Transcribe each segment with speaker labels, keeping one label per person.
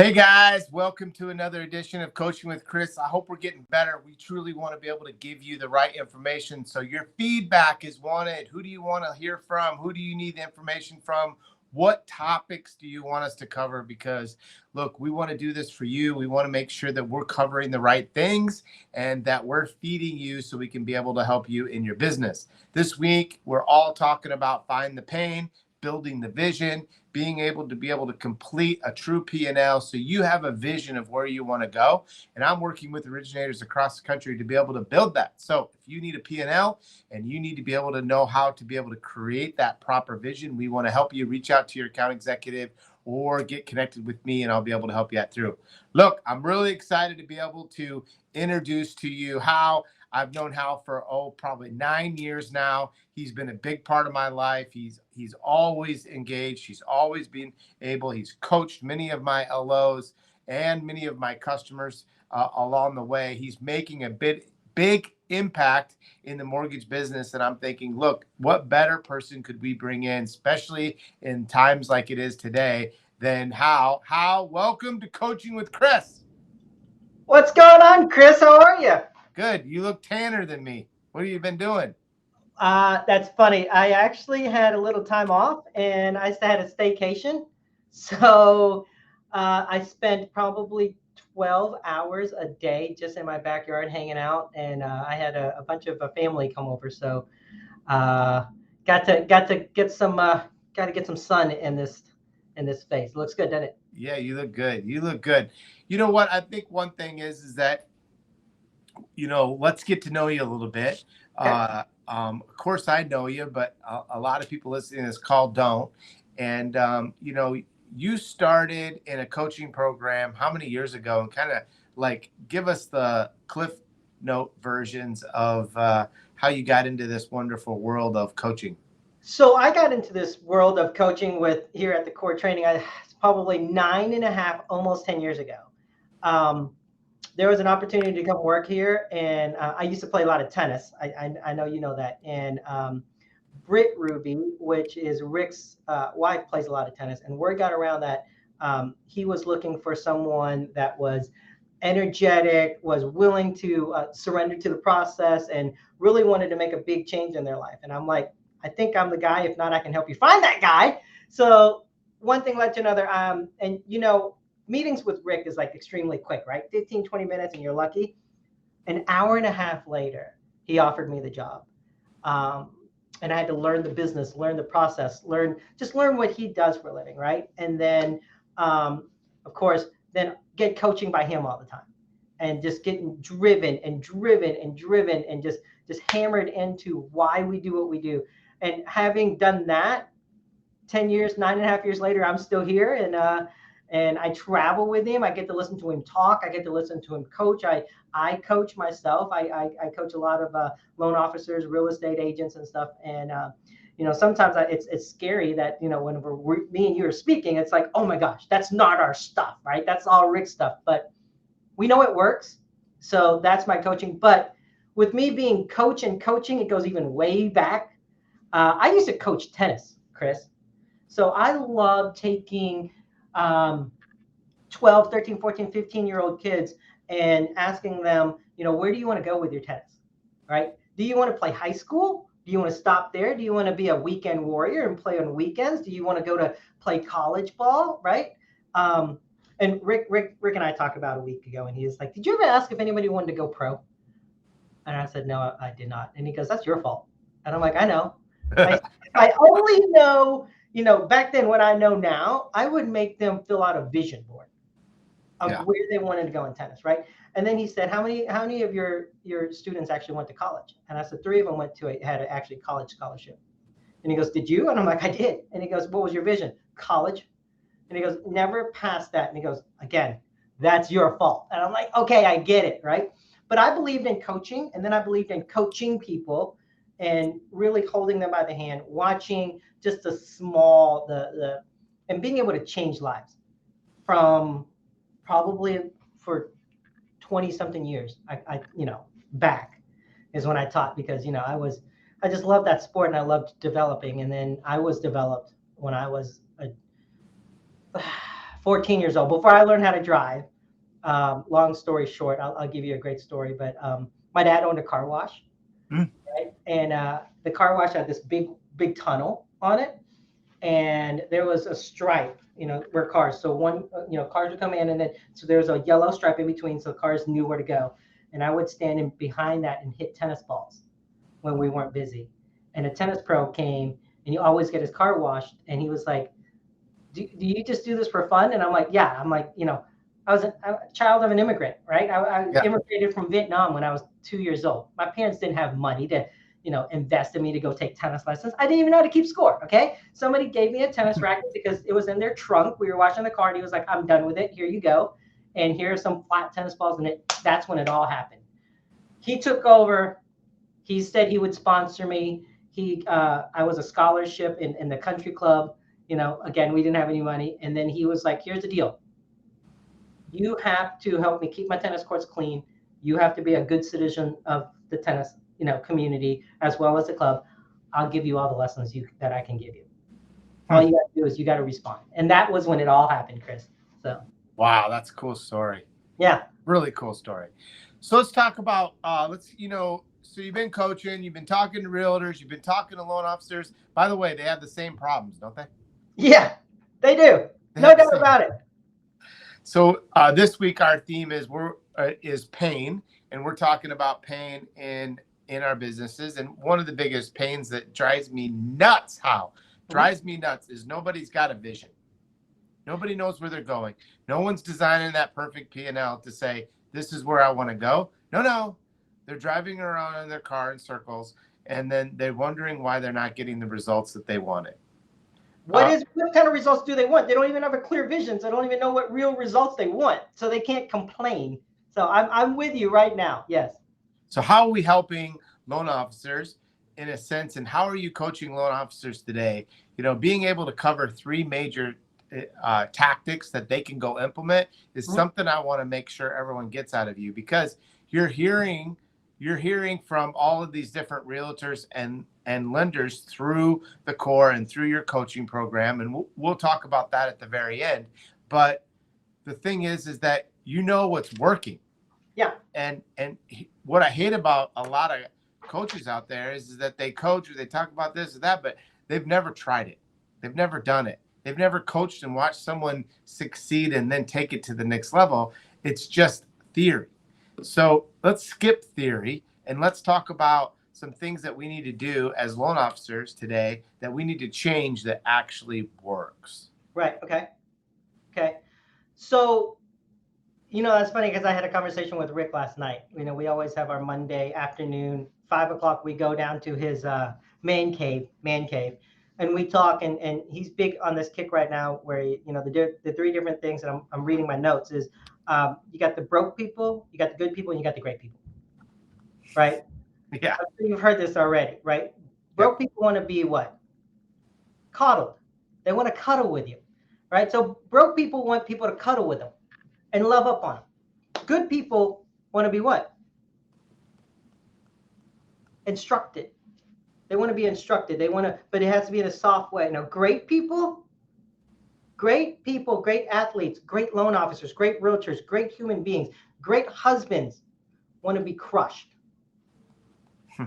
Speaker 1: Hey guys, welcome to another edition of Coaching with Chris. I hope we're getting better. We truly want to be able to give you the right information. So your feedback is wanted. Who do you want to hear from? Who do you need the information from? What topics do you want us to cover? Because look, we want to do this for you. We want to make sure that we're covering the right things and that we're feeding you so we can be able to help you in your business. This week, we're all talking about find the pain, building the vision, being able to complete a true P&L so you have a vision of where you want to go. And I'm working with originators across the country to be able to build that. So if you need a P&L and you need to be able to know how to be able to create that proper vision, we want to help you. Reach out to your account executive or get connected with me and I'll be able to help you out through. Look, I'm really excited to be able to introduce to you Hao. I've known Hal for probably 9 years now. He's been a big part of my life. He's always engaged. He's always been able. He's coached many of my LOs and many of my customers along the way. He's making a big impact in the mortgage business. And I'm thinking, look, what better person could we bring in, especially in times like it is today, than Hal? Hal, welcome to Coaching with Chris.
Speaker 2: What's going on, Chris? How are you?
Speaker 1: Good. You look tanner than me. What have you been doing?
Speaker 2: That's funny. I actually had a little time off and I had a staycation. So I spent probably 12 hours a day just in my backyard hanging out. And I had a bunch of family come over. So uh, got to get some sun in this face. It looks good, doesn't it?
Speaker 1: Yeah, you look good. You look good. You know what? I think one thing is that let's get to know you a little bit.
Speaker 2: Okay.
Speaker 1: Of course, I know you, but a lot of people listening to this call don't. And, you started in a coaching program how many years ago? And kind of like give us the Cliff Note versions of how you got into this wonderful world of coaching.
Speaker 2: So I got into this world of coaching with here at the core training. It's probably 9.5, almost 10 years ago. Um, there was an opportunity to come work here, and I used to play a lot of tennis. I know you know that. And Britt Ruby, which is Rick's wife, plays a lot of tennis. And word got around that he was looking for someone that was energetic, was willing to surrender to the process, and really wanted to make a big change in their life. And I'm like, I think I'm the guy. If not, I can help you find that guy. So one thing led to another. And meetings with Rick is like extremely quick, right? 15, 20 minutes and you're lucky. An hour and a half later, he offered me the job. Um, and I had to learn the business, learn the process, learn what he does for a living, right? And then, of course, then get coaching by him all the time, and just getting driven and driven and driven and just hammered into why we do what we do. And having done that, 10 years, 9.5 years later, I'm still here. And I travel with him. I get to listen to him talk. I get to listen to him coach. I coach myself. I coach a lot of loan officers, real estate agents and stuff. And, sometimes it's scary that, whenever me and you are speaking, it's like, oh my gosh, that's not our stuff, right? That's all Rick's stuff. But we know it works. So that's my coaching. But with me being coach and coaching, it goes even way back. I used to coach tennis, Chris. So I love taking 12, 13, 14, 15-year-old kids and asking them, where do you want to go with your tennis, right? Do you want to play high school? Do you want to stop there? Do you want to be a weekend warrior and play on weekends? Do you want to go to play college ball, right? And Rick and I talked about a week ago, and he was like, did you ever ask if anybody wanted to go pro? And I said, no, I did not. And he goes, that's your fault. And I'm like, I know. I only know, back then what I know now, I would make them fill out a vision board of where they wanted to go in tennis, right? And then he said, how many of your students actually went to college? And I said, 3 of them had actually college scholarship. And he goes, did you? And I'm like, I did. And he goes, what was your vision? College. And he goes, never past that. And he goes, again, that's your fault. And I'm like, okay, I get it, right? But I believed in coaching, and then I believed in coaching people and really holding them by the hand, watching just the small, and being able to change lives from probably for 20 something years. I back is when I taught, because, I just loved that sport and I loved developing. And then I was developed when I was 14 years old. Before I learned how to drive, long story short, I'll give you a great story. But my dad owned a car wash,
Speaker 1: Mm.
Speaker 2: right? And the car wash had this big tunnel on it, and there was a stripe, where cars. So cars would come in, and then so there was a yellow stripe in between, so cars knew where to go. And I would stand in behind that and hit tennis balls when we weren't busy. And a tennis pro came, and he always get his car washed, and he was like, do you just do this for fun? And I'm like, yeah. I'm like, I was a child of an immigrant, right? I
Speaker 1: Yeah.
Speaker 2: immigrated from Vietnam when I was 2 years old. My parents didn't have money to, invest in me to go take tennis lessons. I didn't even know how to keep score. Okay. Somebody gave me a tennis racket because it was in their trunk. We were washing the car, and he was like, I'm done with it. Here you go. And here are some flat tennis balls. And that's when it all happened. He took over. He said he would sponsor me. I was a scholarship in the country club. Again, we didn't have any money. And then he was like, here's the deal. You have to help me keep my tennis courts clean. You have to be a good citizen of the tennis, community as well as the club. I'll give you all the lessons that I can give you. All you got to do is you got to respond. And that was when it all happened, Chris. So.
Speaker 1: Wow, that's a cool story.
Speaker 2: Yeah.
Speaker 1: Really cool story. So let's talk about, so you've been coaching, you've been talking to realtors, you've been talking to loan officers. By the way, they have the same problems, don't they?
Speaker 2: Yeah, they do. No doubt about it.
Speaker 1: So this week our theme is pain, and we're talking about pain in our businesses. And one of the biggest pains that drives me nuts, is nobody's got a vision. Nobody knows where they're going. No one's designing that perfect P&L to say, this is where I want to go. No. They're driving around in their car in circles, and then they're wondering why they're not getting the results that they wanted.
Speaker 2: What kind of results do they want? They don't even have a clear vision. So they don't even know what real results they want. So they can't complain. So I'm with you right now. Yes.
Speaker 1: So how are we helping loan officers in a sense, and how are you coaching loan officers today? Being able to cover three major tactics that they can go implement is something I want to make sure everyone gets out of you, because you're hearing from all of these different realtors and lenders through the core and through your coaching program. And we'll talk about that at the very end. But the thing is that what's working.
Speaker 2: Yeah.
Speaker 1: And what I hate about a lot of coaches out there is that they coach or they talk about this or that, but they've never tried it. They've never done it. They've never coached and watched someone succeed and then take it to the next level. It's just theory. So let's skip theory and let's talk about some things that we need to do as loan officers today that we need to change that actually works.
Speaker 2: Right. Okay. So, that's funny because I had a conversation with Rick last night. We always have our Monday afternoon, 5:00. We go down to his man cave, and we talk. And he's big on this kick right now, where the three different things that I'm reading my notes is you got the broke people, you got the good people, and you got the great people. Right?
Speaker 1: Yeah.
Speaker 2: You've heard this already, right? Broke people want to be what? Coddled. They want to cuddle with you, right? So broke people want people to cuddle with them and love up on them. Good people want to be what? Instructed. They want to be instructed. But it has to be in a soft way. Now, great people, great athletes, great loan officers, great realtors, great human beings, great husbands want to be crushed.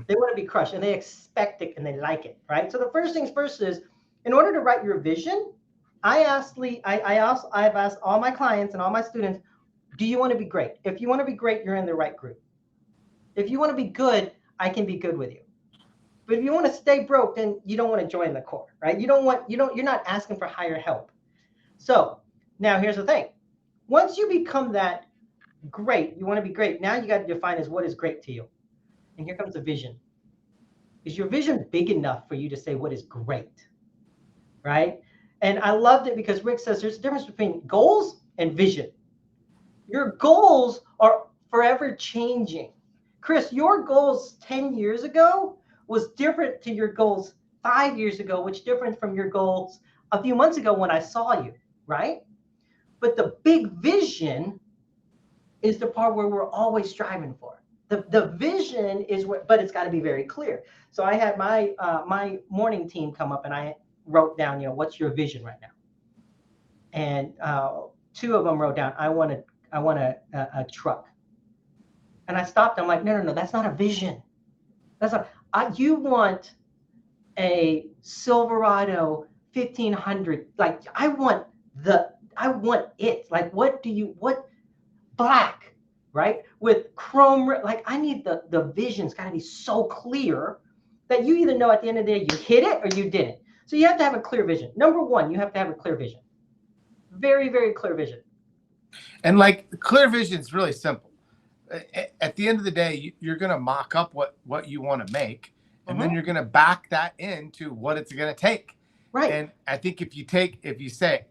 Speaker 2: They want to be crushed, and they expect it, and they like it, right? So the first things first is, in order to write your vision, I've asked all my clients and all my students, do you want to be great? If you want to be great, you're in the right group. If you want to be good, I can be good with you. But if you want to stay broke, then you don't want to join the core, right? You're not asking for higher help. So now here's the thing. Once you become that great, you want to be great. Now you got to define as what is great to you. And here comes the vision. Is your vision big enough for you to say what is great? Right? And I loved it because Rick says there's a difference between goals and vision. Your goals are forever changing. Chris, your goals 10 years ago was different to your goals 5 years ago, which different from your goals a few months ago when I saw you, right? But the big vision is the part where we're always striving for. The vision is what, but it's got to be very clear. So I had my morning team come up and I wrote down, what's your vision right now? and two of them wrote down, I want a truck. And I stopped. I'm like, no, no, no, that's not a vision. That's not. You want a Silverado 1500. Like I want it. Like, what black, right? With chrome, like I need the vision's got to be so clear that you either know at the end of the day you hit it or you didn't. So you have to have a clear vision. Number one, you have to have a clear vision. Very, very clear vision.
Speaker 1: And like clear vision is really simple. At the end of the day, you're going to mock up what you want to make, and then you're going to back that into what it's going to take.
Speaker 2: Right.
Speaker 1: And I think if you say,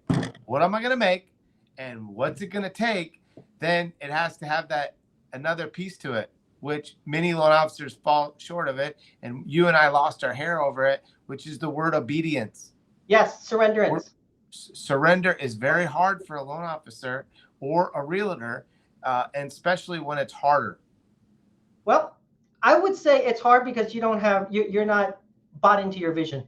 Speaker 1: what am I going to make and what's it going to take, then it has to have that another piece to it, which many loan officers fall short of it. And you and I lost our hair over it, which is the word obedience.
Speaker 2: Yes, surrenderance.
Speaker 1: Surrender is very hard for a loan officer or a realtor, and especially when it's harder.
Speaker 2: Well, I would say it's hard because you're not bought into your vision.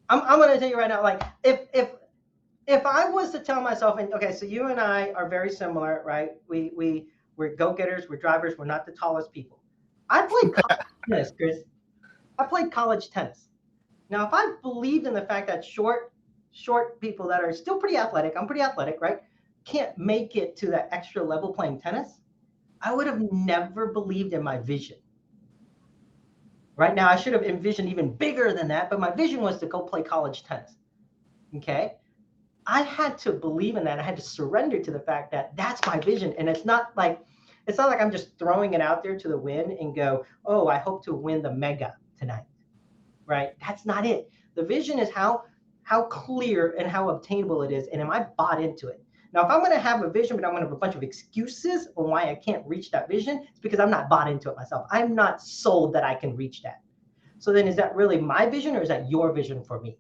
Speaker 2: I'm going to tell you right now, like if I was to tell myself, and okay, so you and I are very similar, right? We're go-getters, we're drivers, we're not the tallest people. I played college tennis, Chris. I played college tennis. Now, if I believed in the fact that short people that are still pretty athletic, I'm pretty athletic, right? Can't make it to that extra level playing tennis, I would have never believed in my vision. Right now, I should have envisioned even bigger than that, but my vision was to go play college tennis. Okay? I had to believe in that. I had to surrender to the fact that that's my vision. And it's not like I'm just throwing it out there to the wind and go, oh, I hope to win the mega tonight. Right? That's not it. The vision is how clear and how obtainable it is. And am I bought into it? Now, if I'm going to have a vision, but I'm going to have a bunch of excuses on why I can't reach that vision, it's because I'm not bought into it myself. I'm not sold that I can reach that. So then is that really my vision or is that your vision for me?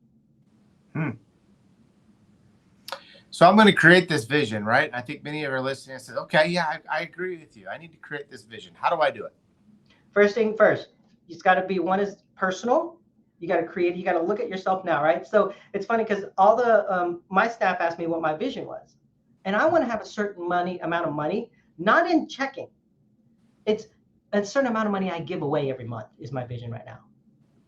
Speaker 1: So I'm going to create this vision, right? I think many of our listeners said, okay, yeah, I agree with you. I need to create this vision. How do I do it?
Speaker 2: First thing first, it's got to be, one is personal. You got to create, you got to look at yourself now, right? So it's funny because all my staff asked me what my vision was. And I want to have a certain amount of money, not in checking. It's a certain amount of money I give away every month is my vision right now.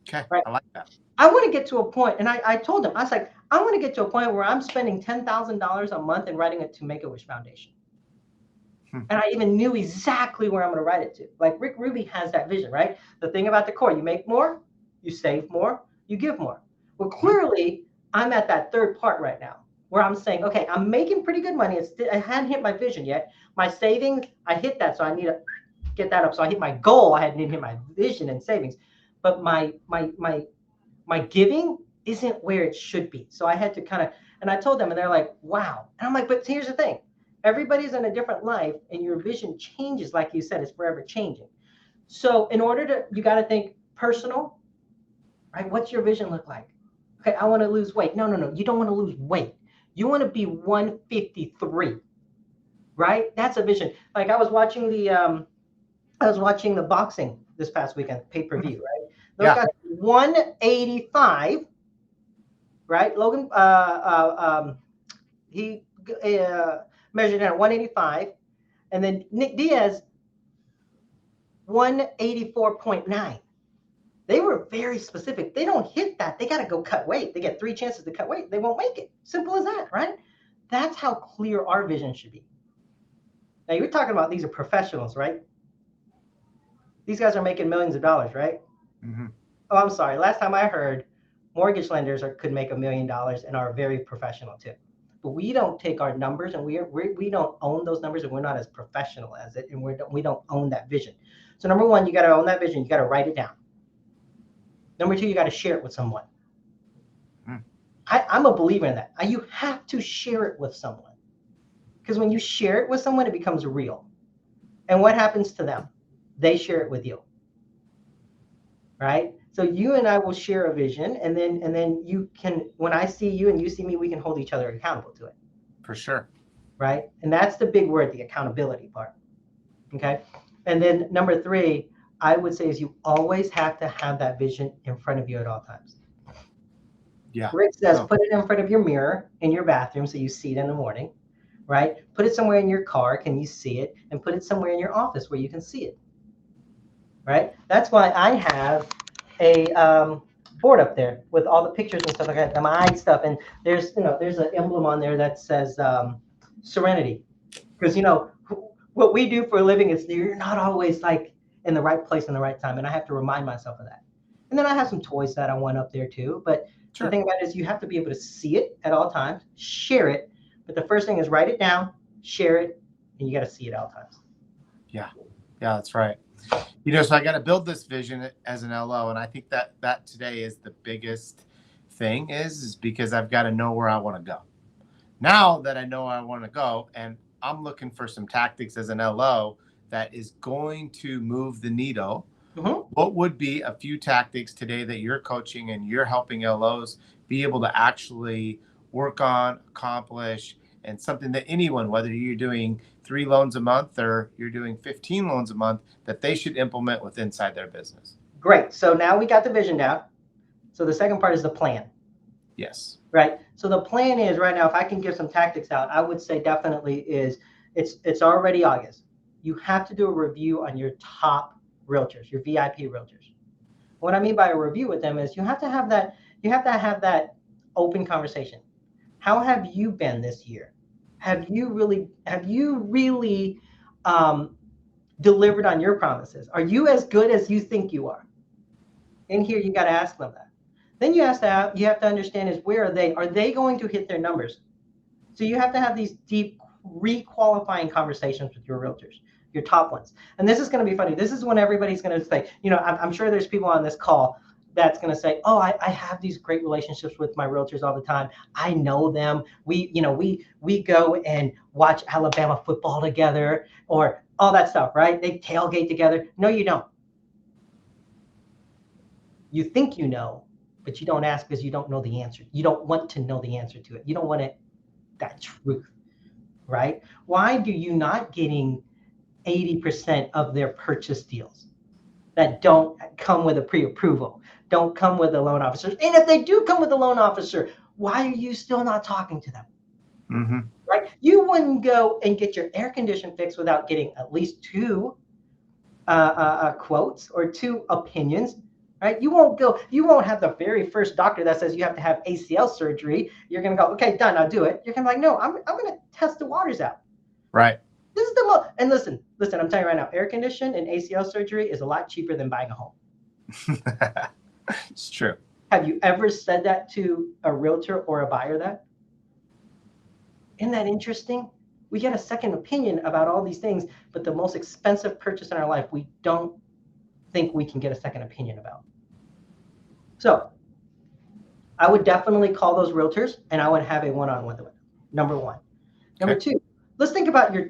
Speaker 1: Okay,
Speaker 2: right?
Speaker 1: I like that.
Speaker 2: I want to get to a point, and I told them, I was like, I want to get to a point where I'm spending $10,000 a month and writing it to Make-A-Wish Foundation. And I even knew exactly where I'm going to write it to. Like Rick Ruby has that vision, right? The thing about the core, you make more, you save more, you give more. Well, clearly, I'm at that third part right now where I'm saying, okay, I'm making pretty good money. I hadn't hit my vision yet. My savings, I hit that, so I need to get that up. So I hit my goal. I hadn't hit my vision and savings. But my giving isn't where it should be. So I had to kind of, and I told them, and they're like, wow. And I'm like, but here's the thing. Everybody's in a different life, and your vision changes. Like you said, it's forever changing. So in order to, you got to think personal, right? What's your vision look like? Okay, I want to lose weight. No. You don't want to lose weight. You want to be 153, right? That's a vision. Like I was watching the boxing this past weekend, pay-per-view, right? Those guys 185, right? Logan, he measured in at 185, and then Nick Diaz 184.9. They were very specific. They don't hit that. They got to go cut weight. They get 3 chances to cut weight. They won't make it. Simple as that, right? That's how clear our vision should be. Now, you're talking about these are professionals, right? These guys are making millions of dollars, right?
Speaker 1: Mm-hmm.
Speaker 2: Oh, I'm sorry. Last time I heard, mortgage lenders could make $1 million and are very professional too. But we don't take our numbers, and we don't own those numbers, and we're not as professional as it, and we don't own that vision. So number one, you got to own that vision. You got to write it down. Number two, you got to share it with someone. I'm a believer in that. You have to share it with someone, because when you share it with someone, it becomes real. And what happens to them? They share it with you, right? So you and I will share a vision, and then you can, when I see you and you see me, we can hold each other accountable to it.
Speaker 1: For sure.
Speaker 2: Right? And that's the big word, the accountability part. Okay. And then number three, I would say, is you always have to have that vision in front of you at all times.
Speaker 1: Yeah.
Speaker 2: Rick says,
Speaker 1: No.
Speaker 2: put it in front of your mirror in your bathroom so you see it in the morning, right? Put it somewhere in your car, can you see it? And put it somewhere in your office where you can see it, right? That's why I have a board up there with all the pictures and stuff like that, the mind stuff. And there's an emblem on there that says serenity. Because, what we do for a living is you're not always like in the right place in the right time. And I have to remind myself of that. And then I have some toys that I want up there too. But the
Speaker 1: Sure.
Speaker 2: thing about it is you have to be able to see it at all times, share it. But the first thing is write it down, share it, and you got to see it at all times.
Speaker 1: Yeah. Yeah, that's right. So I got to build this vision as an LO. And I think that today is the biggest thing is because I've got to know where I want to go. Now that I know where I want to go, and I'm looking for some tactics as an LO that is going to move the needle.
Speaker 2: Mm-hmm.
Speaker 1: What would be a few tactics today that you're coaching and you're helping LOs be able to actually work on, accomplish, and something that anyone, whether you're doing 3 loans a month or you're doing 15 loans a month, that they should implement with inside their business?
Speaker 2: Great. So now we got the vision down. So the second part is the plan.
Speaker 1: Yes.
Speaker 2: Right. So the plan is right now, if I can give some tactics out, I would say definitely is it's already August. You have to do a review on your top realtors, your VIP realtors. What I mean by a review with them is you have to have that open conversation. How have you been this year? Have you really delivered on your promises? Are you as good as you think you are? In here, you got to ask them that. Then you have to understand is where are they? Are they going to hit their numbers? So you have to have these deep re-qualifying conversations with your realtors, your top ones. And this is going to be funny. This is when everybody's going to say, I'm sure there's people on this call that's going to say, oh, I have these great relationships with my realtors all the time. I know them. We go and watch Alabama football together or all that stuff, right? They tailgate together. No, you don't. You think you know, but you don't ask because you don't know the answer. You don't want to know the answer to it. You don't want that truth, right? Why do you not getting 80% of their purchase deals that don't come with a pre-approval, don't come with a loan officer? And if they do come with a loan officer, why are you still not talking to them?
Speaker 1: Mm-hmm.
Speaker 2: Right? You wouldn't go and get your air condition fixed without getting at least 2 quotes or 2 opinions. Right? You won't have the very first doctor that says you have to have ACL surgery. You're going to go, okay, done, I'll do it. You're going to be like, no, I'm going to test the waters out.
Speaker 1: Right.
Speaker 2: This is the most, and listen, I'm telling you right now, air condition and ACL surgery is a lot cheaper than buying a home.
Speaker 1: It's true.
Speaker 2: Have you ever said that to a realtor or a buyer that? Isn't that interesting? We get a second opinion about all these things, but the most expensive purchase in our life, we don't think we can get a second opinion about. So I would definitely call those realtors and I would have a one-on-one with them. Number one. Number two, let's think about your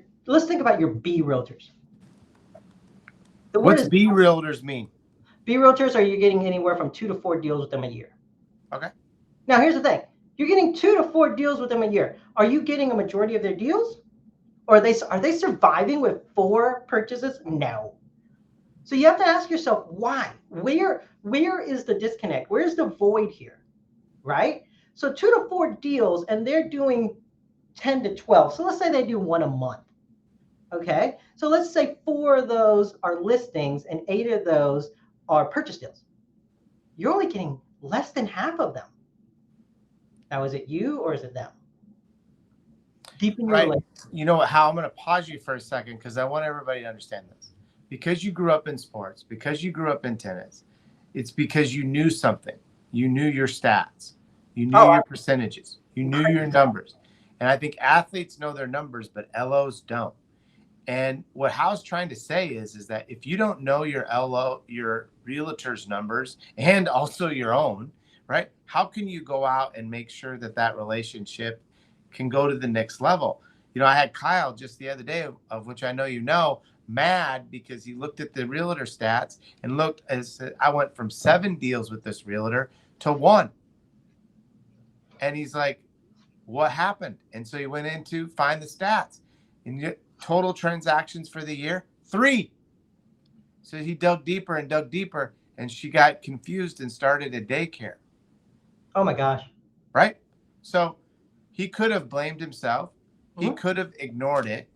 Speaker 2: B realtors.
Speaker 1: What's B realtors mean?
Speaker 2: B realtors are you getting anywhere from 2 to 4 deals with them a year.
Speaker 1: Okay.
Speaker 2: Now here's the thing. You're getting 2 to 4 deals with them a year. Are you getting a majority of their deals? Or are they surviving with 4 purchases? No. So you have to ask yourself, why? Where is the disconnect? Where's the void here? Right? So 2 to 4 deals and they're doing 10 to 12. So let's say they do 1 a month. Okay? So let's say 4 of those are listings and 8 of those are purchase deals. You're only getting less than half of them. Now, is it you or is it them? Deepen your relationship.
Speaker 1: You know what, Hal, I'm going to pause you for a second because I want everybody to understand this. Because you grew up in sports, because you grew up in tennis, it's because you knew something. You knew your stats. You knew your percentages. You knew your numbers. And I think athletes know their numbers, but LOs don't. And what Hal's trying to say is that if you don't know your realtor's numbers and also your own, right? How can you go out and make sure that relationship can go to the next level? I had Kyle just the other day, of which I know you know, mad because he looked at the realtor stats and looked as I went from 7 deals with this realtor to 1. And he's like, what happened? And so he went in to find the stats. And total transactions for the year, 3. So he dug deeper, and she got confused and started a daycare.
Speaker 2: Oh my gosh.
Speaker 1: right? So he could have blamed himself. He
Speaker 2: Mhm.
Speaker 1: could have ignored it,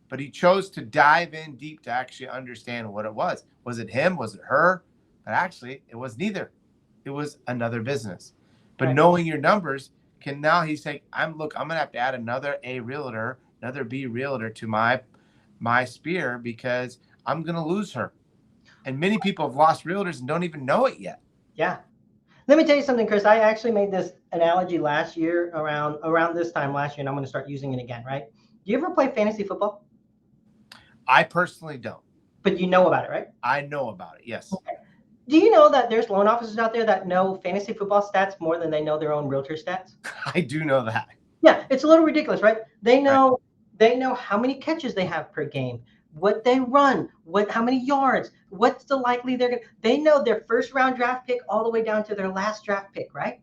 Speaker 1: but he chose to dive in deep to actually understand what it was. Was it him? Was it her? But actually, it was neither. It was another business. But
Speaker 2: Right.
Speaker 1: knowing your numbers can now he's saying, I'm gonna have to add another A realtor, another B realtor to my sphere because I'm gonna lose her. And many people have lost realtors and don't even know it yet.
Speaker 2: Yeah. Let me tell you something, Chris. I actually made this analogy last year around this time last year, and I'm going to start using it again, right? Do you ever play fantasy football?
Speaker 1: I personally don't.
Speaker 2: But you know about it, right?
Speaker 1: I know about it, yes.
Speaker 2: Okay. Do you know that there's loan officers out there that know fantasy football stats more than they know their own realtor stats?
Speaker 1: I do know that.
Speaker 2: Yeah, it's a little ridiculous, right? They
Speaker 1: Right.
Speaker 2: know how many catches they have per game, what they run, how many yards, what's the likely they're going to. They know their first round draft pick all the way down to their last draft pick, right?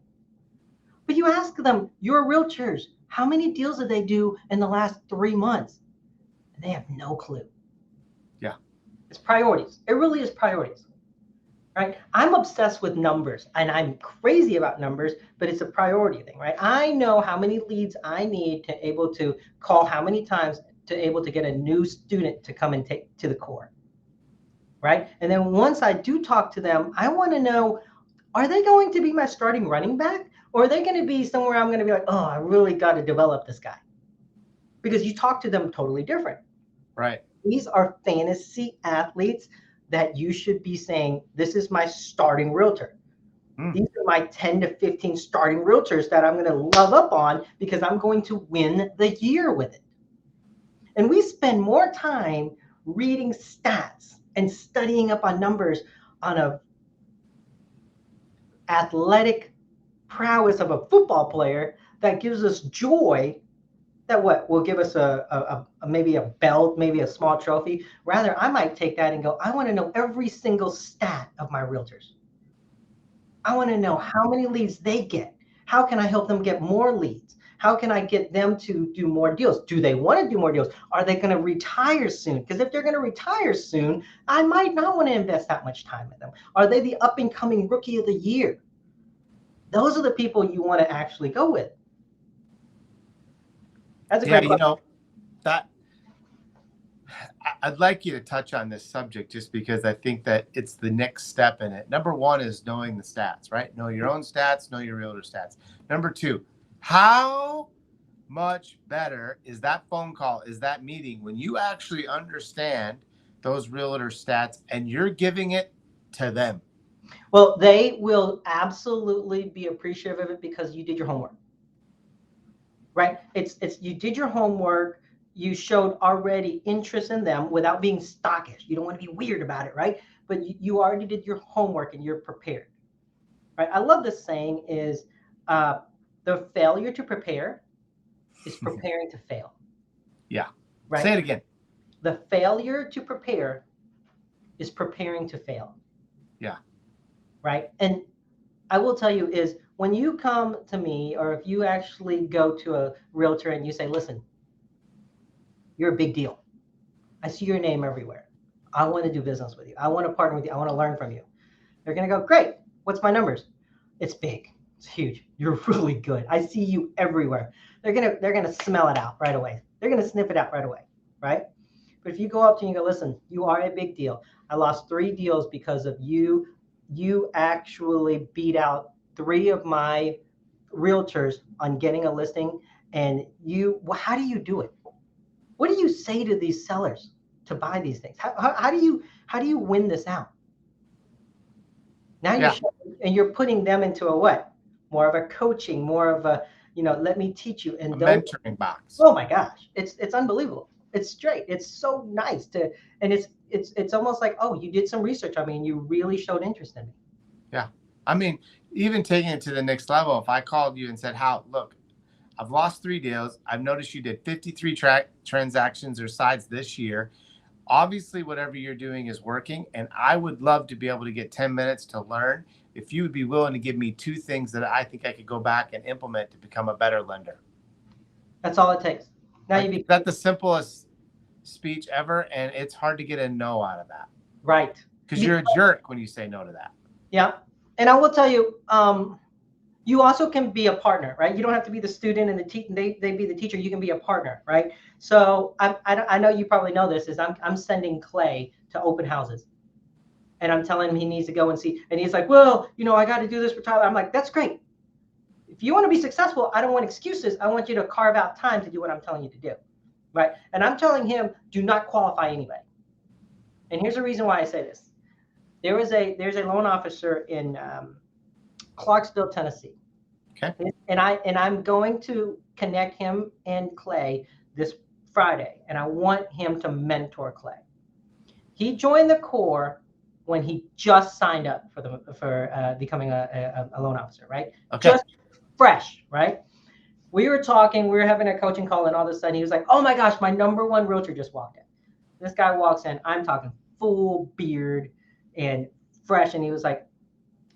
Speaker 2: But you ask them, your realtors, how many deals did they do in the last 3 months? And they have no clue.
Speaker 1: Yeah.
Speaker 2: It's priorities. It really is priorities. Right? I'm obsessed with numbers and I'm crazy about numbers, but it's a priority thing, right? I know how many leads I need to able to call how many times to able to get a new student to come and take to the core. Right? And then once I do talk to them, I want to know, are they going to be my starting running back? Or are they going to be somewhere I'm going to be like, oh, I really got to develop this guy? Because you talk to them totally different.
Speaker 1: Right.
Speaker 2: These are fantasy athletes that you should be saying, this is my starting realtor. These are my 10 to 15 starting realtors that I'm going to love up on because I'm going to win the year with it. And we spend more time reading stats and studying up on numbers on a athletic prowess of a football player that gives us joy that what will give us a maybe a belt, maybe a small trophy. Rather, I might take that and go, I want to know every single stat of my realtors. I want to know how many leads they get. How can I help them get more leads? How can I get them to do more deals? Do they want to do more deals? Are they going to retire soon? Because if they're going to retire soon, I might not want to invest that much time in them. Are they the up and coming rookie of the year? Those are the people you want to actually go with. That's a
Speaker 1: Yeah,
Speaker 2: great question.
Speaker 1: that I'd like you to touch on this subject just because I think that it's the next step in it. Number one is knowing the stats, right? Know your own stats, know your realtor stats. Number two, how much better is that phone call, is that meeting when you actually understand those realtor stats and you're giving it to them?
Speaker 2: Well, they will absolutely be appreciative of it because you did your homework, right? It's you did your homework. You showed already interest in them without being stockish. You don't want to be weird about it, right? But you already did your homework and you're prepared, right? I love this saying is uh, the failure to prepare is preparing to fail,
Speaker 1: Yeah.
Speaker 2: right?
Speaker 1: Say it again.
Speaker 2: The failure to prepare is preparing to fail,
Speaker 1: Yeah.
Speaker 2: right? And I will tell you is when you come to me or if you actually go to a realtor and you say, listen, you're a big deal. I see your name everywhere. I want to do business with you. I want to partner with you. I want to learn from you. They're going to go, great. What's my numbers? It's big. It's huge. You're really good. I see you everywhere. They're going to smell it out right away. They're going to sniff it out right away, right? But if you go up to and you go, listen, you are a big deal. I lost 3 deals because of you. You actually beat out 3 of my realtors on getting a listing. And how do you do it? What do you say to these sellers to buy these things? How do you win this out? Now
Speaker 1: Yeah.
Speaker 2: you're putting them into a what? More of a coaching, more of a, let me teach you.
Speaker 1: A
Speaker 2: And those,
Speaker 1: mentoring box.
Speaker 2: oh my gosh, it's unbelievable. It's straight. It's so nice and it's almost like, oh, you did some research on me and you really showed interest in me.
Speaker 1: Yeah. I mean, even taking it to the next level, if I called you and said, How, look, I've lost 3 deals. I've noticed you did 53 transactions or sides this year. Obviously, whatever you're doing is working. And I would love to be able to get 10 minutes to learn if you would be willing to give me 2 things that I think I could go back and implement to become a better lender.
Speaker 2: That's all it takes. Now
Speaker 1: Like, is that the simplest speech ever? And it's hard to get a no out of that.
Speaker 2: right.
Speaker 1: Because you're a jerk when you say no to that.
Speaker 2: Yeah. And I will tell you, You also can be a partner, right? You don't have to be the student and they be the teacher. You can be a partner, right? So I know you probably know this, is I'm sending Clay to open houses. And I'm telling him he needs to go and see. And he's like, well, I got to do this for Tyler. I'm like, that's great. If you want to be successful, I don't want excuses. I want you to carve out time to do what I'm telling you to do, right? And I'm telling him, do not qualify anybody. And here's the reason why I say this. There's a loan officer in Clarksville, Tennessee.
Speaker 1: Okay.
Speaker 2: And I'm going to connect him and Clay this Friday, and I want him to mentor Clay. He joined the Corps when he just signed up for becoming a loan officer, right?
Speaker 1: Okay.
Speaker 2: Just fresh, right? We were talking, we were having a coaching call, and all of a sudden he was like, oh my gosh, my number one realtor just walked in. This guy walks in, I'm talking full beard and fresh, and he was like,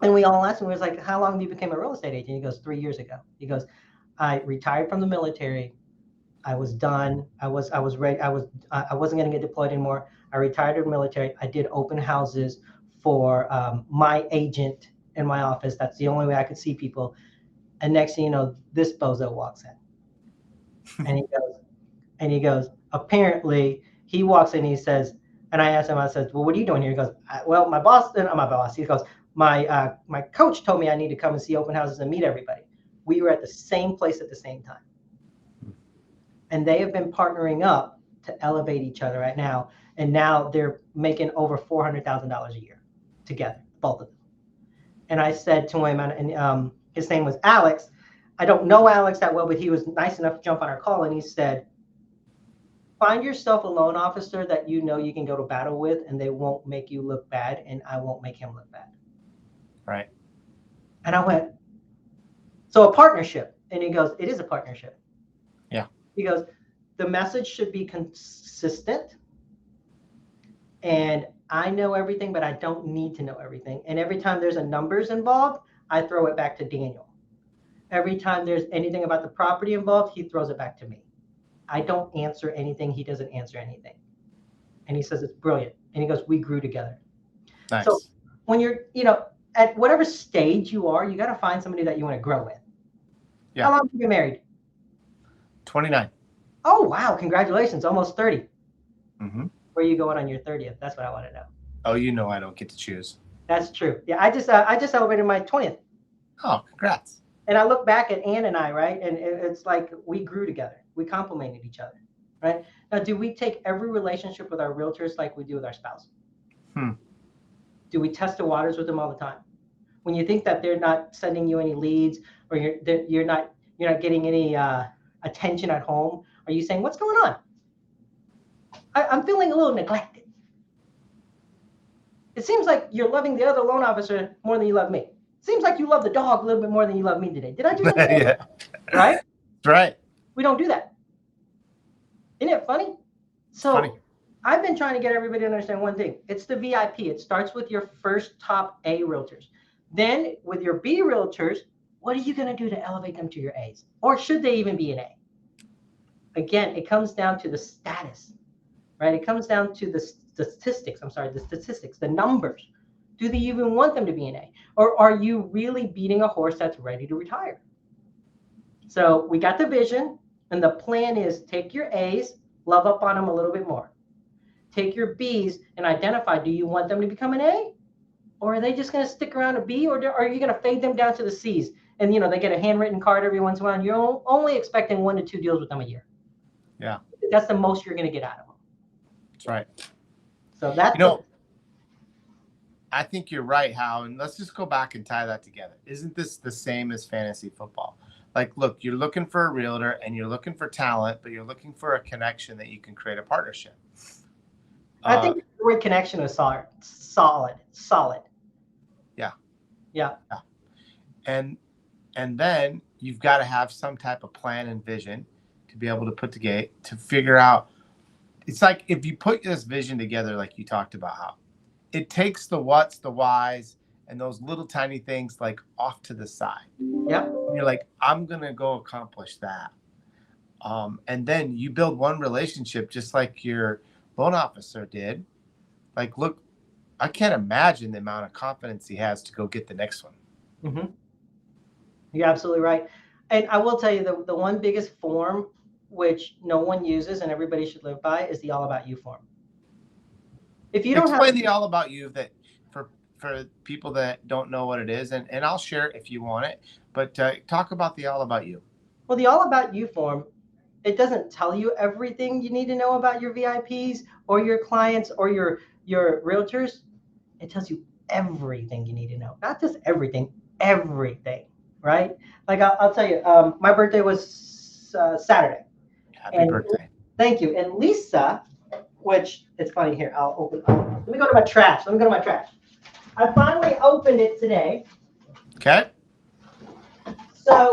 Speaker 2: and we all asked him, we was like, how long have you became a real estate agent? He goes, 3 years ago. He goes, I retired from the military. I was done. I was ready. I wasn't going to get deployed anymore. I retired from the military. I did open houses for my agent in my office. That's the only way I could see people. And next thing you know, this bozo walks in, and he goes, apparently he walks in, he says, and I asked him, I said, well, what are you doing here? He goes, well, my boss, he goes, my coach told me I need to come and see open houses and meet everybody. We were at the same place at the same time. And they have been partnering up to elevate each other right now. And now they're making over $400,000 a year together, both of them. And I said to him, and his name was Alex. I don't know Alex that well, but he was nice enough to jump on our call. And he said, find yourself a loan officer that you can go to battle with, and they won't make you look bad, and I won't make him look bad.
Speaker 1: Right.
Speaker 2: And I went, so a partnership. And he goes, it is a partnership.
Speaker 1: Yeah.
Speaker 2: He goes, the message should be consistent. And I know everything, but I don't need to know everything. And every time there's a numbers involved, I throw it back to Daniel. Every time there's anything about the property involved, he throws it back to me. I don't answer anything. He doesn't answer anything. And he says, it's brilliant. And he goes, we grew together.
Speaker 1: Nice.
Speaker 2: So when you're, at whatever stage you are, you got to find somebody that you want to grow with. Yeah. How long have you been married?
Speaker 1: 29.
Speaker 2: Oh, wow. Congratulations. Almost 30.
Speaker 1: Mm-hmm.
Speaker 2: Where are you going on your 30th? That's what I want to know.
Speaker 1: Oh, I don't get to choose.
Speaker 2: That's true. Yeah, I just celebrated my 20th.
Speaker 1: Oh, congrats.
Speaker 2: And I look back at Ann and I, right? And it's like we grew together. We complemented each other, right? Now, do we take every relationship with our realtors like we do with our spouse? Do we test the waters with them all the time? When you think that they're not sending you any leads, or you're not getting any attention at home, are you saying, what's going on? I'm feeling a little neglected. It seems like you're loving the other loan officer more than you love me. Seems like you love the dog a little bit more than you love me today. Did I do that?
Speaker 1: Yeah.
Speaker 2: Right?
Speaker 1: Right.
Speaker 2: We don't do that. Isn't it funny? So funny. I've been trying to get everybody to understand one thing. It's the VIP. It starts with your first top A realtors. Then with your B realtors, what are you going to do to elevate them to your A's? Or should they even be an A? Again, it comes down to the status, right? It comes down to the statistics, the numbers. Do they even want them to be an A? Or are you really beating a horse that's ready to retire? So we got the vision, and the plan is take your A's, love up on them a little bit more. Take your B's and identify, do you want them to become an A? Or are they just going to stick around a B? Or are you going to fade them down to the C's? And, they get a handwritten card every once in a while. And you're only expecting 1 to 2 deals with them a year.
Speaker 1: Yeah.
Speaker 2: That's the most you're going to get out of them.
Speaker 1: That's right.
Speaker 2: So that's
Speaker 1: I think you're right, Hao, and let's just go back and tie that together. Isn't this the same as fantasy football? Like, look, you're looking for a realtor and you're looking for talent, but you're looking for a connection that you can create a partnership.
Speaker 2: I think the word connection is solid.
Speaker 1: Yeah.
Speaker 2: Yeah.
Speaker 1: And then you've got to have some type of plan and vision to be able to put together, to figure out. It's like if you put this vision together, like you talked about, how it takes the what's, the whys, and those little tiny things like off to the side.
Speaker 2: Yeah.
Speaker 1: You're like, I'm going to go accomplish that. And then you build one relationship just like your loan officer did. Like, look, I can't imagine the amount of confidence he has to go get the next one.
Speaker 2: Mm-hmm. You're absolutely right. And I will tell you the one biggest form which no one uses and everybody should live by is the all about you form. If you don't have
Speaker 1: Explain the all about you that for people that don't know what it is, and I'll share it if you want it. But talk about the all about you.
Speaker 2: well, the all about you form, it doesn't tell you everything you need to know about your VIPs or your clients or your realtors. It tells you everything you need to know. Not just everything, everything, right? Like I'll tell you, my birthday was Saturday.
Speaker 1: Happy
Speaker 2: And
Speaker 1: birthday.
Speaker 2: thank you. And Lisa, which it's funny here, I'll open. Let me go to my trash. Let me go to my trash. I finally opened it today.
Speaker 1: Okay.
Speaker 2: So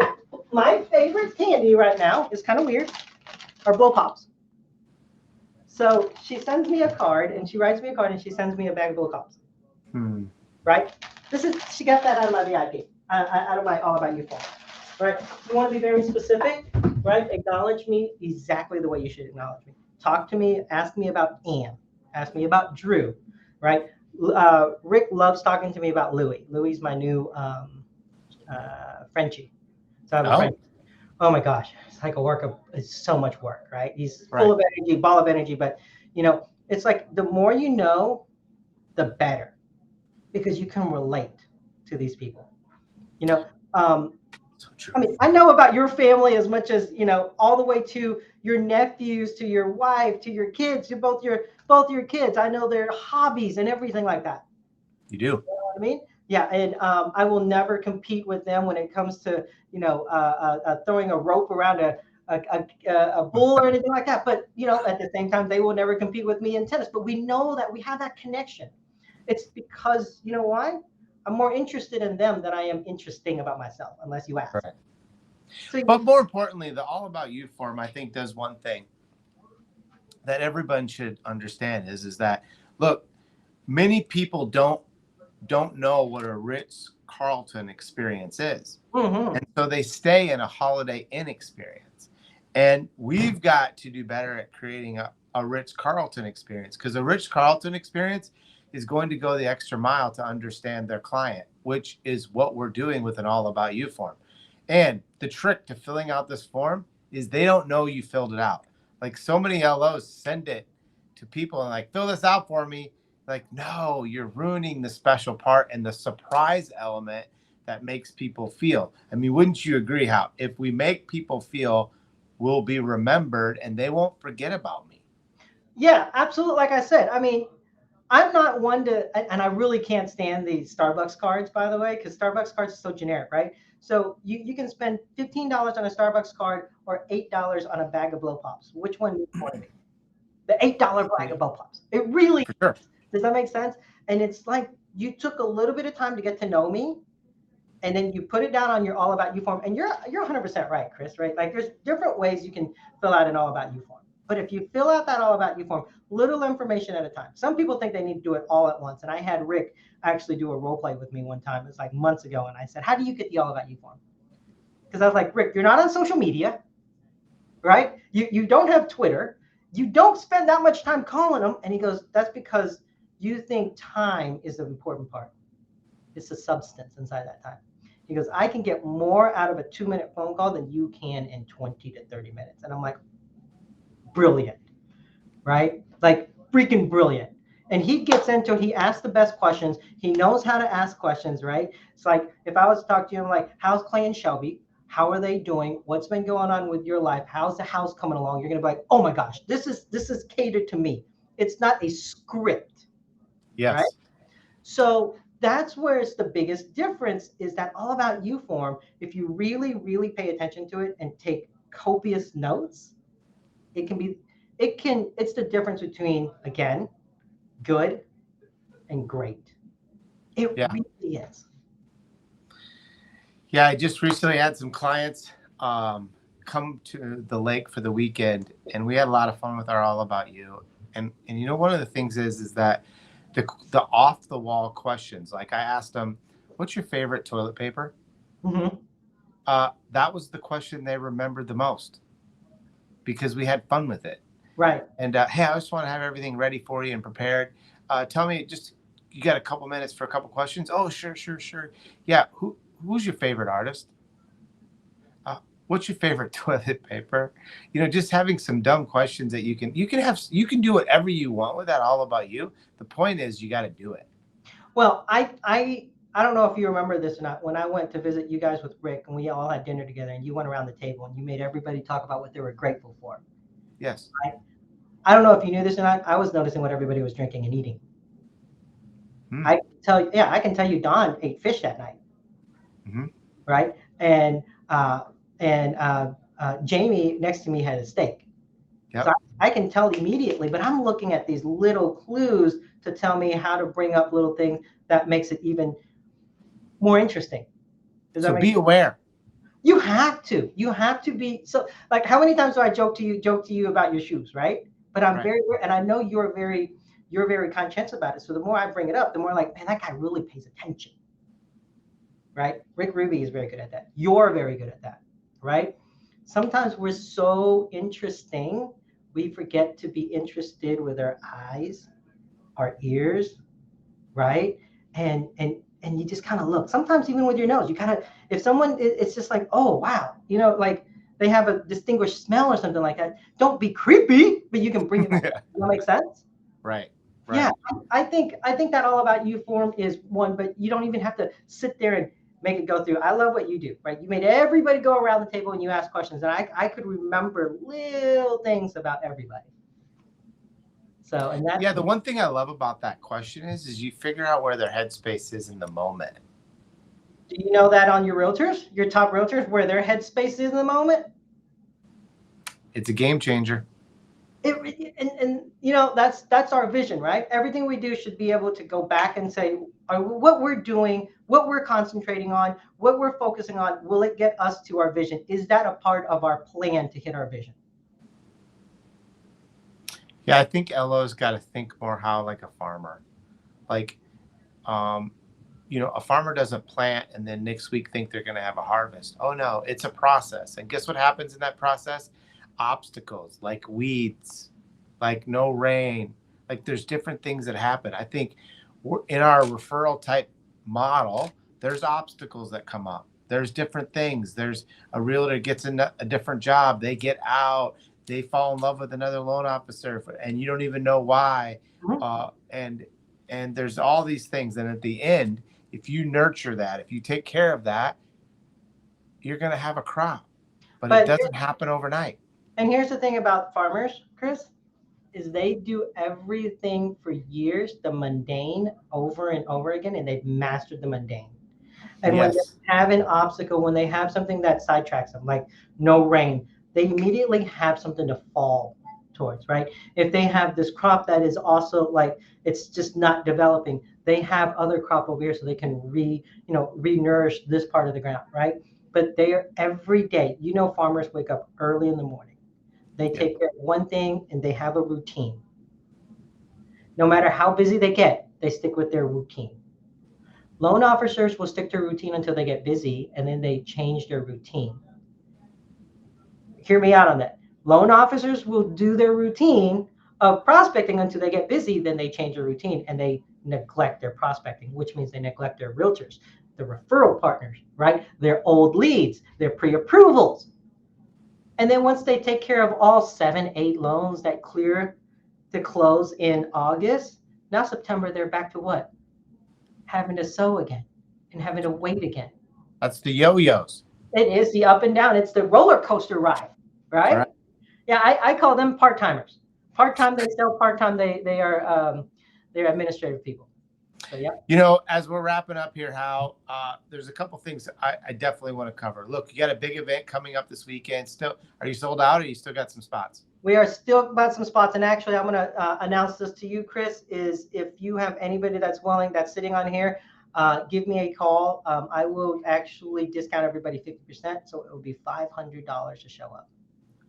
Speaker 2: my favorite candy right now is kind of weird, are blow pops. So she sends me a card and she writes me a card and she sends me a bag of blow pops.
Speaker 1: Hmm.
Speaker 2: Right? This is she got that out of my VIP, out of my all about you form. Right? You want to be very specific, right? Acknowledge me exactly the way you should acknowledge me. Talk to me. Ask me about Ann. Ask me about Drew. Right? Rick loves talking to me about Louie. Louie's my new Frenchie. So I have a
Speaker 1: Oh,
Speaker 2: Frenchie. Oh my gosh, it's like a work of it's so much work, right? He's full
Speaker 1: right.
Speaker 2: of energy, ball of energy, but it's like the more you know, the better because you can relate to these people. You know, um,
Speaker 1: So true.
Speaker 2: I mean, I know about your family as much as all the way to your nephews, to your wife, to your kids, to both your kids. I know their hobbies and everything like that.
Speaker 1: You do.
Speaker 2: You know what I mean? Yeah, and I will never compete with them when it comes to throwing a rope around a bull or anything like that. But at the same time, they will never compete with me in tennis. But we know that we have that connection. It's because you know why? I'm more interested in them than I am interesting about myself, unless you ask.
Speaker 1: Right.
Speaker 2: So
Speaker 1: But more importantly, the all about you form, I think, does one thing that everyone should understand is that look, many people don't know what a Ritz Carlton experience is.
Speaker 2: mhm.
Speaker 1: And so they stay in a Holiday Inn experience. And we've got to do better at creating a Ritz Carlton experience because a Ritz Carlton experience is going to go the extra mile to understand their client, which is what we're doing with an all about you form. And the trick to filling out this form is they don't know you filled it out. Like so many LOs send it to people and like, fill this out for me. Like, no, you're ruining the special part and the surprise element that makes people feel. I mean, wouldn't you agree, how if we make people feel, we'll be remembered and they won't forget about me?
Speaker 2: Yeah, absolutely. Like I said, I mean, I'm not one to, and I really can't stand the Starbucks cards, by the way, because Starbucks cards are so generic, right? So you can spend $15 on a Starbucks card or $8 on a bag of blow pops. Which one do you want to be? The $8 bag of blow pops. It really
Speaker 1: For sure.
Speaker 2: does that make sense? And it's like you took a little bit of time to get to know me, and then you put it down on your all about you form. And you're 100% right, Chris. Right? Like there's different ways you can fill out an all about you form. But if you fill out that all about you form, little information at a time. Some people think they need to do it all at once. And I had Rick actually do a role play with me one time. It's like months ago, and I said, "How do you get the all about you form?" Because I was like, "Rick, you're not on social media, right? You don't have Twitter. You don't spend that much time calling them." And he goes, "That's because you think time is the important part. It's the substance inside that time." He goes, "I can get more out of a 2-minute phone call than you can in 20 to 30 minutes." And I'm like, brilliant, right? Like freaking brilliant. And he asks the best questions. He knows how to ask questions, right? It's like if I was to talk to you, I'm like, how's Clay and Shelby? How are they doing? What's been going on with your life? How's the house coming along? You're gonna be like, oh my gosh, this is catered to me. It's not a script, right?
Speaker 1: Yes.
Speaker 2: So that's where it's the biggest difference is that all about you form. If you really, really pay attention to it and take copious notes, it can be, it's the difference between, again, good and great. It
Speaker 1: Yeah.
Speaker 2: really is.
Speaker 1: Yeah. I just recently had some clients come to the lake for the weekend, and we had a lot of fun with our all about you. And one of the things is that the off the wall questions. Like I asked them, "What's your favorite toilet paper?"
Speaker 2: Hmm.
Speaker 1: That was the question they remembered the most because we had fun with it.
Speaker 2: Right.
Speaker 1: And hey, I just want to have everything ready for you and prepared. Tell me, just you got a couple minutes for a couple questions? Oh, sure, sure, sure. Yeah. Who's your favorite artist? What's your favorite toilet paper? Just having some dumb questions that you can do whatever you want with that, all about you. The point is you got to do it.
Speaker 2: Well, I don't know if you remember this or not. When I went to visit you guys with Rick and we all had dinner together and you went around the table and you made everybody talk about what they were grateful for.
Speaker 1: Yes.
Speaker 2: Right? I don't know if you knew this or not. I was noticing what everybody was drinking and eating.
Speaker 1: Hmm.
Speaker 2: I can tell you, yeah, I can tell you Don ate fish that night,
Speaker 1: Mm-hmm.
Speaker 2: right? And Jamie next to me had a steak. So
Speaker 1: Yep.
Speaker 2: I can tell immediately, but I'm looking at these little clues to tell me how to bring up little things that makes it even more interesting. Does that
Speaker 1: So
Speaker 2: make
Speaker 1: be
Speaker 2: sense?
Speaker 1: aware.
Speaker 2: You have to. You have to be so like how many times do I joke to you about your shoes, right? But I'm
Speaker 1: Right.
Speaker 2: very and I know you're very conscientious about it. So the more I bring it up, the more like, man, that guy really pays attention. Right? Rick Ruby is very good at that. You're very good at that, right? Sometimes we're so interesting, we forget to be interested with our eyes, our ears, right? And you just kind of look. Sometimes even with your nose, you kind of if someone it's just like, oh wow, like they have a distinguished smell or something like that. Don't be creepy, but you can bring it.
Speaker 1: Yeah.
Speaker 2: Does that make sense?
Speaker 1: Right.
Speaker 2: Yeah,
Speaker 1: Right.
Speaker 2: I think that all about you form is one, but you don't even have to sit there and make it go through. I love what you do, right? You made everybody go around the table and you ask questions, and I could remember little things about everybody. So, and that's
Speaker 1: Yeah. The one thing I love about that question is you figure out where their headspace is in the moment.
Speaker 2: do you know that on your realtors, your top realtors, where their headspace is in the moment?
Speaker 1: It's a game changer.
Speaker 2: And that's our vision, right? Everything we do should be able to go back and say, what we're doing, what we're concentrating on, what we're focusing on, will it get us to our vision? Is that a part of our plan to hit our vision?
Speaker 1: Yeah. I think Elo's got to think more how like a farmer. Like, um, a farmer doesn't plant and then next week think they're going to have a harvest. Oh no, it's a process. And guess what happens in that process? Obstacles like weeds, like no rain, like there's different things that happen. I think in our referral type model, there's obstacles that come up. There's different things. There's a realtor gets a different job. They get out. They fall in love with another loan officer, and you don't even know why.
Speaker 2: Mhm.
Speaker 1: And there's all these things. And at the end, if you nurture that, if you take care of that, you're going to have a crop. But it
Speaker 2: But
Speaker 1: doesn't happen overnight.
Speaker 2: and here's the thing about farmers, Chris, is they do everything for years, the mundane over and over again, and they've mastered the mundane. And when they
Speaker 1: Yes.
Speaker 2: have an obstacle, when they have something that sidetracks them, like no rain, they immediately have something to fall towards, right? If they have this crop that is also like it's just not developing, they have other crop over here so they can re-nourish this part of the ground, right? But they are every day, farmers wake up early in the morning. They
Speaker 1: Yep.
Speaker 2: take care of one thing and they have a routine. No matter how busy they get, they stick with their routine. Loan officers will stick to routine until they get busy and then they change their routine. Hear me out on that. Loan officers will do their routine of prospecting until they get busy, then they change their routine and they neglect their prospecting, which means they neglect their realtors, their referral partners, right? Their old leads, their pre approvals. And then once they take care of all 7, 8 loans that clear to close in August, now September, they're back to what? Having to sow again and having to wait again.
Speaker 1: That's the yo-yos.
Speaker 2: It is the up and down. It's the roller coaster ride,
Speaker 1: That's right.
Speaker 2: right? Yeah, I call them part timers. Part time they sell. Part time they are they're administrative people. So yeah.
Speaker 1: As we're wrapping up here, Hal, there's a couple things I definitely want to cover. Look, you got a big event coming up this weekend. Still, are you sold out, or you still got some spots?
Speaker 2: We are still about some spots, and actually, I'm going to announce this to you, Chris. Is if you have anybody that's willing, that's sitting on here, give me a call. I will actually discount everybody 50%, so it will be $500 to show up.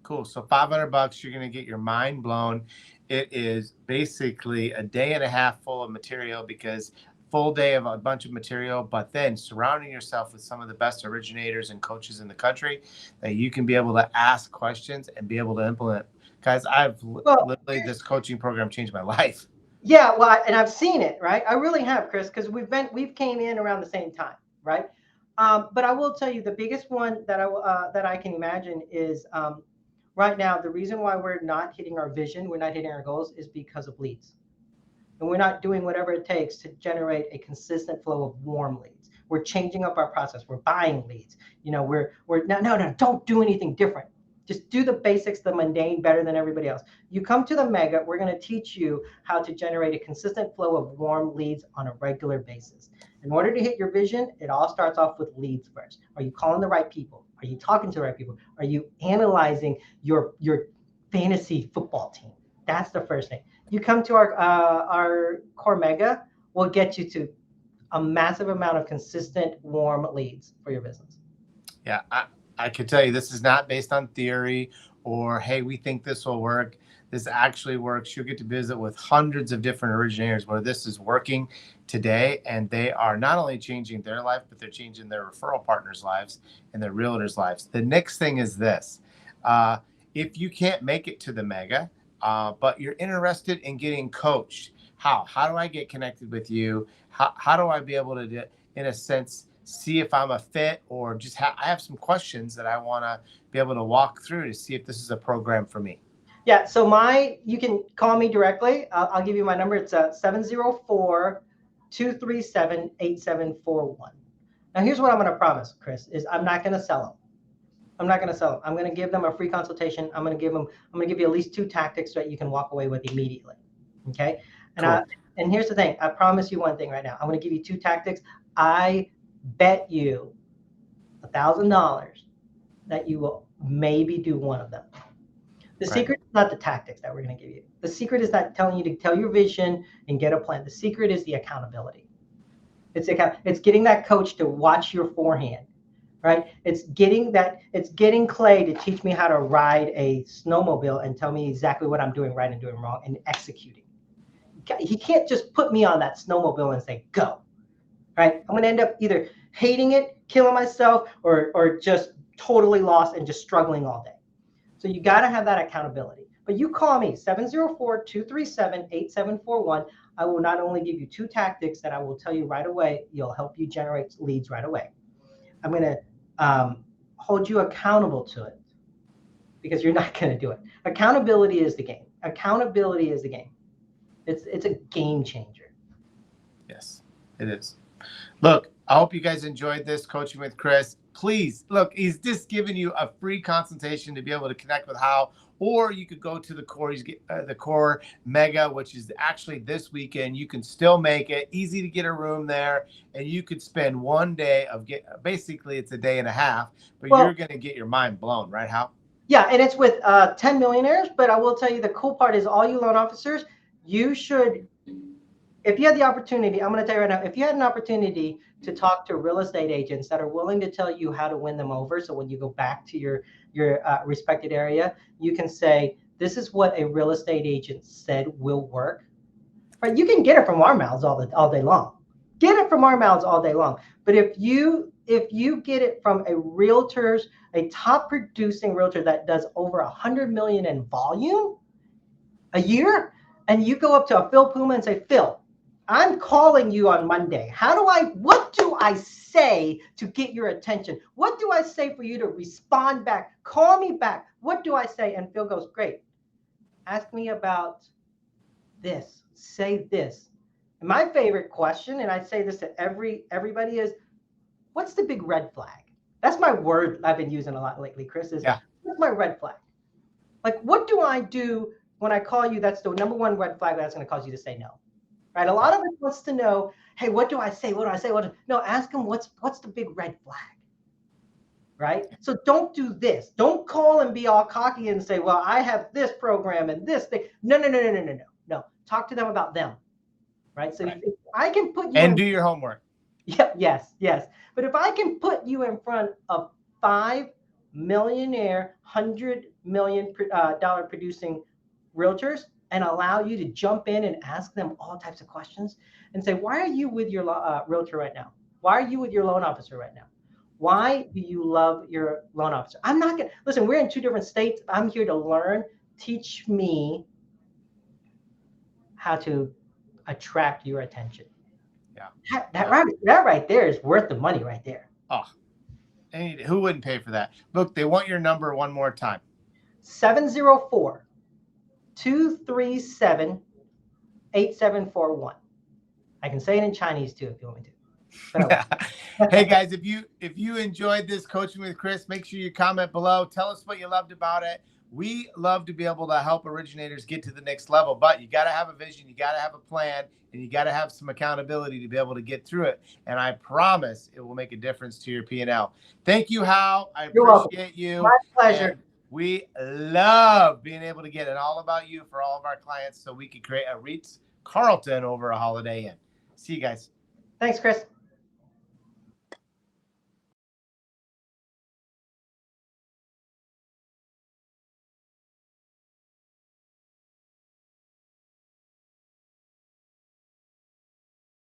Speaker 1: Cool. So $500, you're going to get your mind blown. It is basically a day and a half full of material, because full day of a bunch of material, but then surrounding yourself with some of the best originators and coaches in the country that you can be able to ask questions and be able to implement. Guys,
Speaker 2: Well,
Speaker 1: literally, this coaching program changed my life.
Speaker 2: yeah, well, and I've seen it, right? I really have, Chris, because we've came in around the same time, right? But I will tell you the biggest one that I can imagine is right now the reason why we're not hitting our vision, we're not hitting our goals, is because of leads, and we're not doing whatever it takes to generate a consistent flow of warm leads. We're changing up our process. We're buying leads. We're no, don't do anything different. Just do the basics, the mundane, better than everybody else. You come to the mega, we're going to teach you how to generate a consistent flow of warm leads on a regular basis. In order to hit your vision, it all starts off with leads first. Are you calling the right people? Are you talking to the right people? Are you analyzing your fantasy football team? That's the first thing. You come to our core mega, we'll get you to a massive amount of consistent warm leads for your business.
Speaker 1: Yeah, I could tell you this is not based on theory or, hey, we think this will work. This actually works. You'll get to visit with hundreds of different originators where this is working today. And they are not only changing their life, but they're changing their referral partners' lives and their realtors' lives. The next thing is this. Uh, if you can't make it to the mega, but you're interested in getting coached, how do I get connected with you? How do I be able to, in a sense, see if I'm a fit, or just I have some questions that I want to be able to walk through to see if this is a program for me?
Speaker 2: Yeah, so you can call me directly. I'll give you my number. It's 704-237-8741. Now, here's what I'm going to promise, Chris, is I'm not going to sell them. I'm not going to sell them. I'm going to give them a free consultation. I'm going to give you at least 2 tactics that you can walk away with immediately. Okay.
Speaker 1: Cool.
Speaker 2: And here's the thing. I promise you one thing right now. I'm going to give you 2 tactics. I bet you $1,000 that you will maybe do one of them. The secret is not the tactics that we're going to give you. The secret is not telling you to tell your vision and get a plan. The secret is the accountability. It's getting that coach to watch your forehand, right? It's getting Clay to teach me how to ride a snowmobile and tell me exactly what I'm doing right and doing wrong and executing. He can't just put me on that snowmobile and say, go, right? I'm going to end up either hating it, killing myself, or just totally lost and just struggling all day. So you got to have that accountability. But you call me, 704-237-8741. I will not only give you 2 tactics that I will tell you right away, you'll help you generate leads right away. I'm going to hold you accountable to it because you're not going to do it. Accountability is the game. Accountability is the game. It's a game changer.
Speaker 1: Yes, it is. Look, I hope you guys enjoyed this Coaching with Chris. Please, look, he's just giving you a free consultation to be able to connect with Hao, or you could go to the Core Mega, which is actually this weekend. You can still make it. Easy to get a room there, and you could spend one day basically it's a day and a half, but you're going to get your mind blown, right, Hao?
Speaker 2: Yeah, and it's with 10 millionaires, but I will tell you the cool part is all you loan officers, you should, if you had the opportunity, I'm going to tell you right now, if you had an opportunity to talk to real estate agents that are willing to tell you how to win them over, so when you go back to your respected area, you can say, this is what a real estate agent said will work. Right? You can get it from our mouths all day long. Get it from our mouths all day long. But if you get it from a top producing realtor that does over 100 million in volume a year, and you go up to a Phil Puma and say, Phil, I'm calling you on Monday. What do I say to get your attention? What do I say for you to respond back? Call me back. What do I say? And Phil goes, great. Ask me about this. Say this. And my favorite question, and I say this to everybody, is what's the big red flag? That's my word I've been using a lot lately, Chris, is what's my red flag? Like, what do I do when I call you? That's the number one red flag that's going to cause you to say no. Right? A lot of us wants to know, hey, what do I say? What do I say? No, ask them what's the big red flag. Right? So don't do this. Don't call and be all cocky and say, well, I have this program and this thing. No. Talk to them about them. Right? So if I can put you
Speaker 1: do your homework.
Speaker 2: Yeah, yes. But if I can put you in front of 5 millionaire, $100 million dollar producing realtors and allow you to jump in and ask them all types of questions and say, why are you with your realtor right now? Why are you with your loan officer right now? Why do you love your loan officer? I'm not going to, listen, we're in 2 different states. I'm here to learn. Teach me how to attract your attention.
Speaker 1: Yeah.
Speaker 2: That right there is worth the money right there.
Speaker 1: Oh, who wouldn't pay for that? Look, they want your number one more time.
Speaker 2: 704-237-8741. I can say it in Chinese too if you want me to.
Speaker 1: Hey guys, if you enjoyed this Coaching with Chris, make sure you comment below. Tell us what you loved about it. We love to be able to help originators get to the next level, but you got to have a vision, you got to have a plan, and you got to have some accountability to be able to get through it. And I promise it will make a difference to your P&L. Thank you, Hao. I appreciate you.
Speaker 2: My pleasure.
Speaker 1: And we love being able to get it all about you for all of our clients so we can create a Ritz Carlton over a Holiday Inn. See you guys.
Speaker 2: Thanks, Chris.